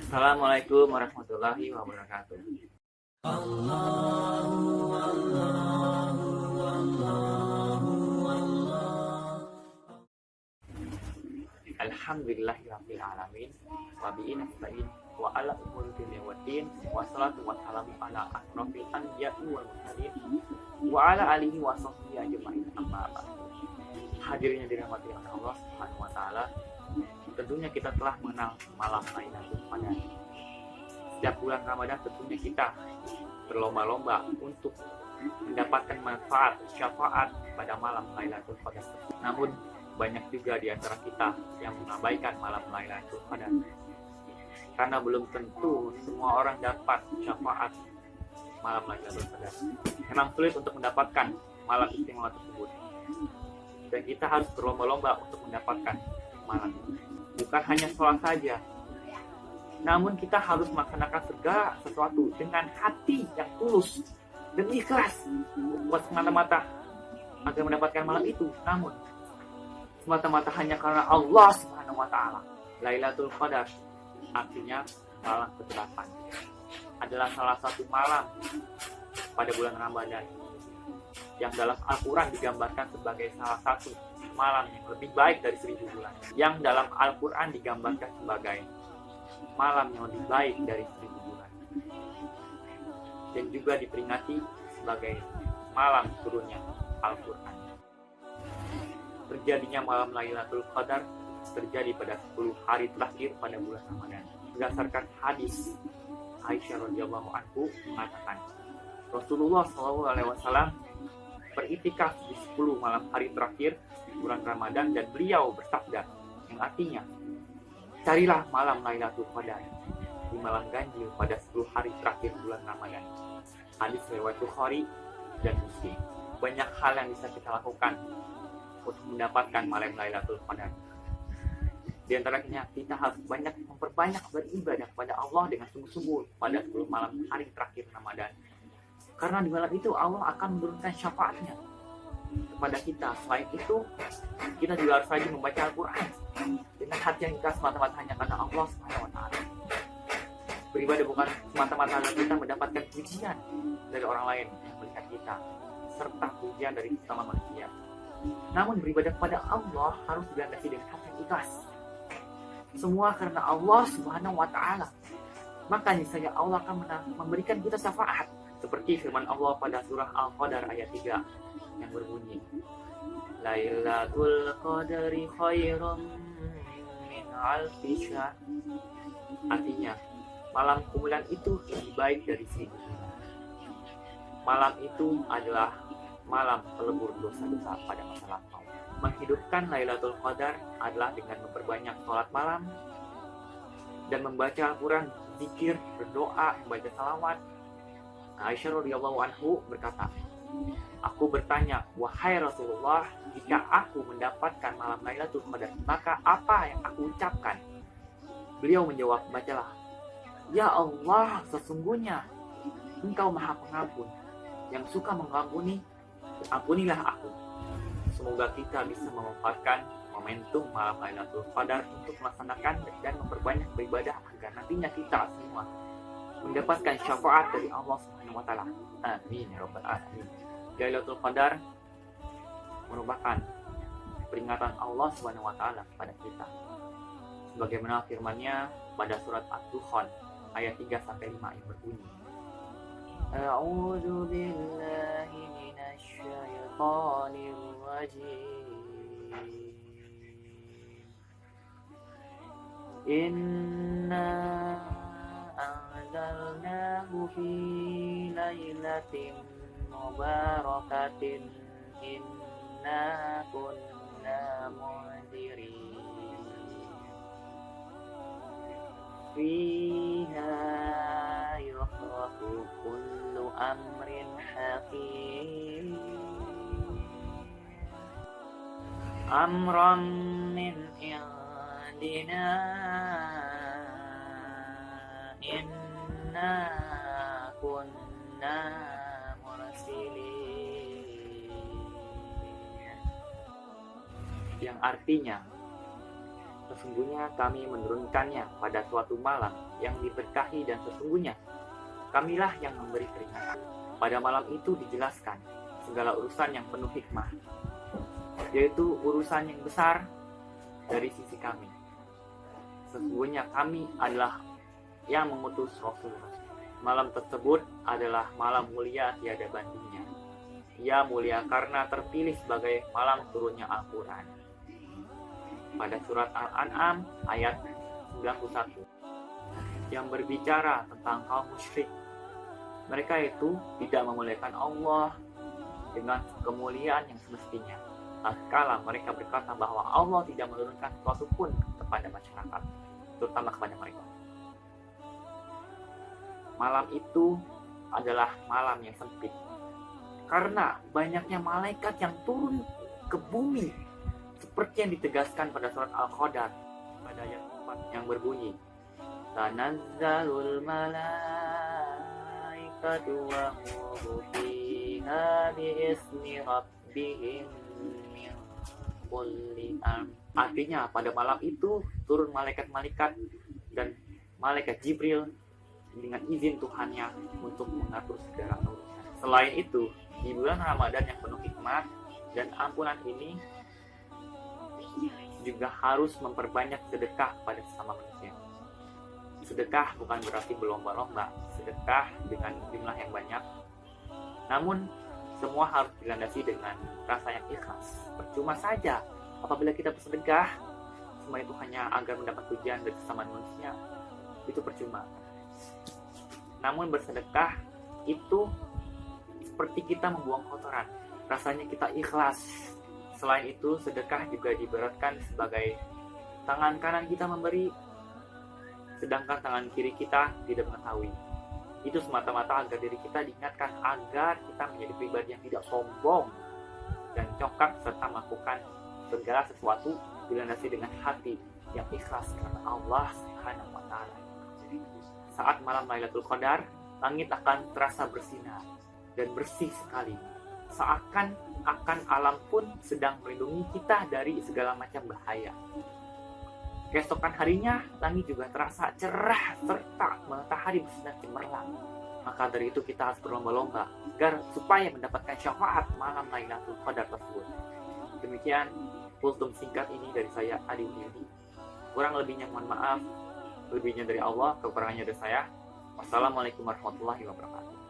Assalamualaikum warahmatullahi wabarakatuh. Alhamdulillahirabbil alamin wa bihi nasta'in wa ala umuri dunya waddin wa salatu wassalamu ala asrofil anbiya'i wal mursalin wa ala alihi wa sahbihi ajma'in amma ba'd. Hadirin yang dirahmati oleh Allah Subhanahu wa taala, tentunya kita telah mengenal malam Lailatul Qadar. Setiap bulan Ramadan tentunya kita berlomba-lomba untuk mendapatkan manfaat syafaat pada malam Lailatul Qadar. Namun banyak juga di antara kita yang mengabaikan malam Lailatul Qadar. Karena belum tentu semua orang dapat syafaat malam Lailatul Qadar. Memang sulit untuk mendapatkan malam istimewa tersebut. Dan kita harus berlomba-lomba untuk mendapatkan malam itu. Bukan hanya sholat saja, namun kita harus melaksanakan segala sesuatu dengan hati yang tulus dan ikhlas, bukan semata-mata agar mendapatkan malam itu, namun semata-mata hanya karena Allah Subhanahu wa taala. Lailatul Qadar artinya malam ke-8, adalah salah satu malam pada bulan Ramadan yang dalam Al-Quran digambarkan sebagai salah satu malam yang lebih baik dari 1000 bulan. Yang dalam Al-Quran digambarkan sebagai malam yang lebih baik dari 1000 bulan. Dan juga diperingati sebagai malam turunnya Al-Quran. Terjadinya malam Lailatul Qadar terjadi pada 10 hari terakhir pada bulan Ramadan. Berdasarkan hadis Aisyah radhiyallahu anhu mengatakan, Rasulullah SAW beriktikaf di 10 malam hari terakhir bulan Ramadan dan beliau bersabda yang artinya, carilah malam Lailatul Qadar di malam ganjil pada 10 hari terakhir bulan Ramadan. Hadis riwayat Bukhari dan Muslim. Banyak hal yang bisa kita lakukan untuk mendapatkan malam Lailatul Qadar. Di antaranya kita harus memperbanyak beribadah kepada Allah dengan sungguh-sungguh pada 10 malam hari terakhir Ramadan. Karena di malam itu Allah akan menurunkan syafaatnya kepada kita. Selain itu, kita juga harus rajin membaca Al-Quran dengan hati yang ikhlas semata-mata hanya karena Allah Subhanahu wa taala. Beribadah bukan semata-mata agar kita mendapatkan pujian dari orang lain yang melihat kita, serta pujian dari sesama manusia. Namun beribadah kepada Allah harus dilandasi dengan hati yang ikhlas. Semua karena Allah Subhanahu wa taala. Maka niscaya Allah akan memberikan kita syafaat. Seperti firman Allah pada surah Al-Qadar ayat 3 yang berbunyi, Lailatul Qadri khairum min alfi syahr. Artinya, malam kumpulan itu lebih baik dari 1000 bulan. Malam itu adalah malam pelebur dosa-dosa pada masa lampau. Menghidupkan Lailatul Qadar adalah dengan memperbanyak sholat malam dan membaca Al-Quran, zikir, berdoa, membaca salawat. Aisyah radhiyallahu anhu berkata, aku bertanya, wahai Rasulullah, jika aku mendapatkan malam Lailatul Qadar, maka apa yang aku ucapkan? Beliau menjawab, bacalah, ya Allah, sesungguhnya Engkau Maha Pengampun, yang suka mengampuni, ampunilah aku. Semoga kita bisa memanfaatkan momentum malam Lailatul Qadar untuk melaksanakan dan memperbanyak beribadah agar nantinya kita semua mendapatkan syafaat dari Allah Subhanahu wa taala. Amin ya rabbal alamin. Lailatul Qadar merupakan peringatan Allah Subhanahu wa taala kepada kita. Sebagaimana firman-Nya pada surat Ad-Dukhan ayat 3 sampai 5 yang berbunyi, A'udzu billahi minasy syaithanir rajim. Inna anzalnahu fi lailatin mubarakatin inna kunna munzirin fiha yufraqu kullu amrin hakim amran min indina inna kunna mursilin. Yang artinya, Sesungguhnya kami menurunkannya pada suatu malam yang diberkahi dan sesungguhnya kamilah yang memberi peringatan. Pada malam itu dijelaskan segala urusan yang penuh hikmah, yaitu urusan yang besar dari sisi kami. Sesungguhnya kami adalah yang mengutus Rasul. Malam tersebut adalah malam mulia tiada bandingnya. Ia mulia karena terpilih sebagai malam turunnya Al-Quran. Pada surat Al-An'am ayat 91 yang berbicara tentang kaum musyrik. Mereka itu tidak memuliakan Allah dengan kemuliaan yang semestinya. Tatkala mereka berkata bahwa Allah tidak menurunkan sesuatu pun kepada masyarakat, terutama kepada mereka. Malam itu adalah malam yang sempit karena banyaknya malaikat yang turun ke bumi, seperti yang ditegaskan pada surat Al-Qadar pada ayat 4 yang berbunyi, tanazzalul malaikatu wa ruhu fiha bi'izni rabbihim min kulli amr. Artinya pada malam itu turun malaikat-malaikat dan malaikat Jibril dengan izin Tuhannya untuk mengatur segala urusan. Selain itu, di bulan Ramadan yang penuh hikmah dan ampunan ini juga harus memperbanyak sedekah pada sesama manusia. Sedekah bukan berarti berlomba-lomba, sedekah dengan jumlah yang banyak. Namun, semua harus dilandasi dengan rasa yang ikhlas. Percuma saja apabila kita bersedekah, semua itu hanya agar mendapat pujian dari sesama manusia, itu percuma. Namun bersedekah itu seperti kita membuang kotoran, rasanya kita ikhlas. Selain itu, sedekah juga diibaratkan sebagai tangan kanan kita memberi, sedangkan tangan kiri kita tidak mengetahui. Itu semata-mata agar diri kita diingatkan agar kita menjadi pribadi yang tidak sombong dan congkak serta melakukan segala sesuatu dilandasi dengan hati yang ikhlas karena Allah Subhanahu wa Ta'ala. Saat malam Lailatul Qadar, langit akan terasa bersinar dan bersih sekali. Seakan-akan alam pun sedang melindungi kita dari segala macam bahaya. Keesokan harinya, langit juga terasa cerah serta matahari bersinar cemerlang. Maka dari itu kita harus berlomba-lomba agar supaya mendapatkan syafaat malam Lailatul Qadar tersebut. Demikian kultum singkat ini dari saya, Adi Yudi. Kurang lebihnya mohon maaf. Lebihnya dari Allah, kekurangannya dari saya. Wassalamualaikum warahmatullahi wabarakatuh.